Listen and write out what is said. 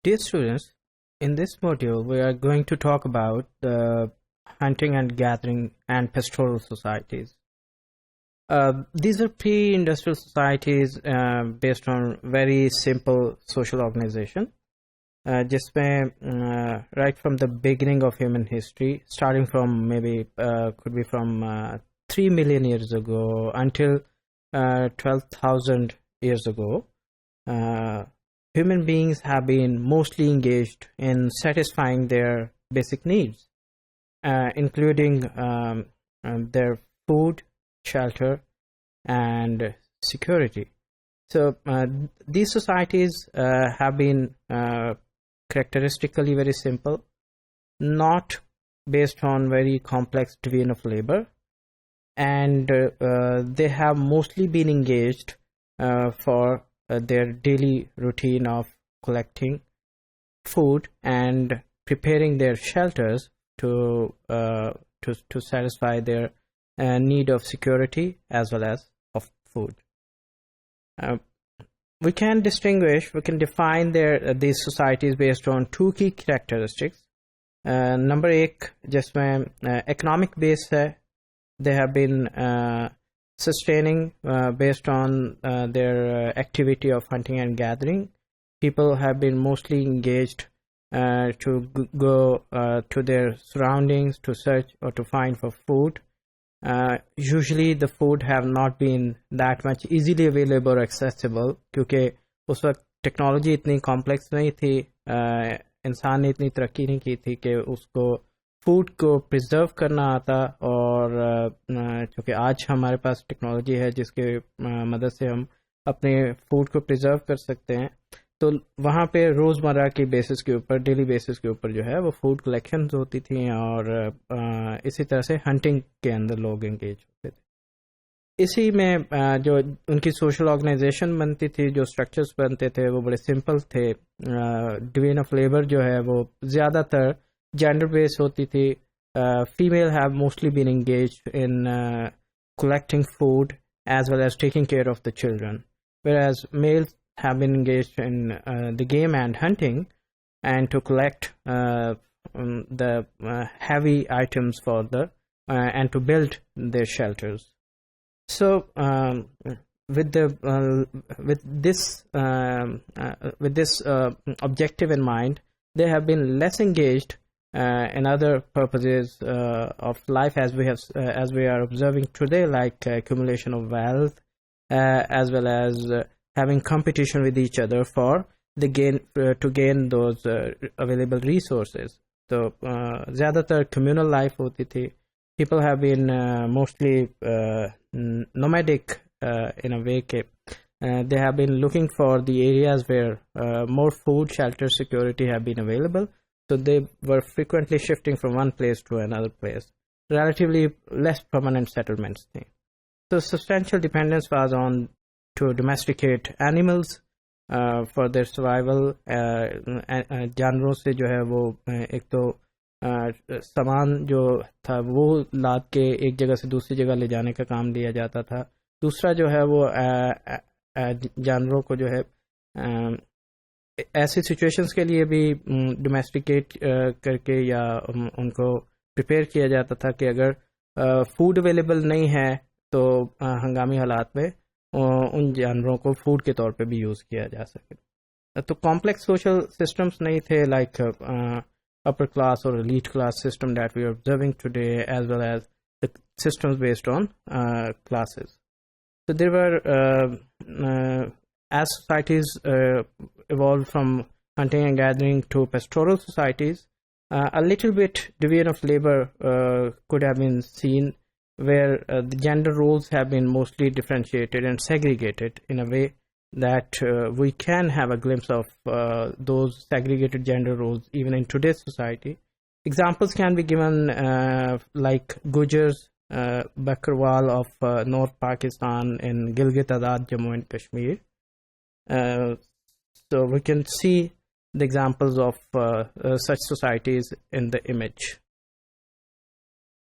Dear students, in this module we are going to talk about the hunting and gathering and pastoral societies. These are pre-industrial societies based on very simple social organization. जिसमें right from the beginning of human history, starting from maybe could be from 3 million years ago until 12,000 years ago, human beings have been mostly engaged in satisfying their basic needs, including their food, shelter, and security. So these societies have been characteristically very simple, not based on very complex division of labor, and they have mostly been engaged for their daily routine of collecting food and preparing their shelters to satisfy their need of security as well as of food. We can define these societies based on two key characteristics. Number एक जिसमें economic base है, they have been sustaining based on their activity of hunting and gathering. People have been mostly engaged to go to their surroundings to search or to find for food. Usually the food have not been that much easily available or accessible क्योंकि उस वक्त technology इतनी complex नहीं थी, इंसान ने इतनी तरक्की नहीं की थी कि उसको फूड को प्रिजर्व करना आता, और क्योंकि आज हमारे पास टेक्नोलॉजी है जिसके मदद से हम अपने फूड को प्रिजर्व कर सकते हैं, तो वहाँ पे रोज़मर्रा की बेसिस के ऊपर, डेली बेसिस के ऊपर जो है वो फूड कलेक्शंस होती थी, और इसी तरह से हंटिंग के अंदर लोग एंगेज होते थे. इसी में जो उनकी सोशल ऑर्गेनाइजेशन बनती थी, जो स्ट्रक्चर्स बनते थे वो बड़े सिंपल थे. डिवीजन ऑफ लेबर जो है वो ज़्यादातर जेंडर बेस्ड होती थी. Female have mostly been engaged in collecting food as well as taking care of the children, whereas males have been engaged in the game and hunting and to collect the heavy items for the and to build their shelters. So with this objective in mind, they have been less engaged in other purposes of life as we are observing today, like accumulation of wealth as well as having competition with each other for the to gain those available resources. So ज़्यादातर communal life होती थी. People have been mostly nomadic in a way कि they have been looking for the areas where more food, shelter, security have been available. So they were frequently shifting from one place to another place. Relatively less permanent settlements thing. So substantial dependence was on to domesticate animals for their survival. जानवरों से जो है वो एक तो सामान जो था वो लाद के एक जगह से दूसरी जगह ले जाने का काम लिया जाता था. दूसरा जो है वो जानवरों को जो है ऐसी सिचुएशंस के लिए भी डोमेस्टिकेट करके या उनको प्रिपेयर किया जाता था कि अगर फूड अवेलेबल नहीं है तो हंगामी हालात में उन जानवरों को फूड के तौर पे भी यूज़ किया जा सके. तो कॉम्प्लेक्स सोशल सिस्टम्स नहीं थे like upper class or elite class system that we are observing today, as well as the systems based on classes. So there were as societies evolved from hunting and gathering to pastoral societies, a little bit division of labor could have been seen, where the gender roles have been mostly differentiated and segregated in a way that we can have a glimpse of those segregated gender roles even in today's society. Examples can be given like Gujars, Bakarwal of North Pakistan in Gilgit Azad, Jammu and Kashmir. So we can see the examples of such societies in the image.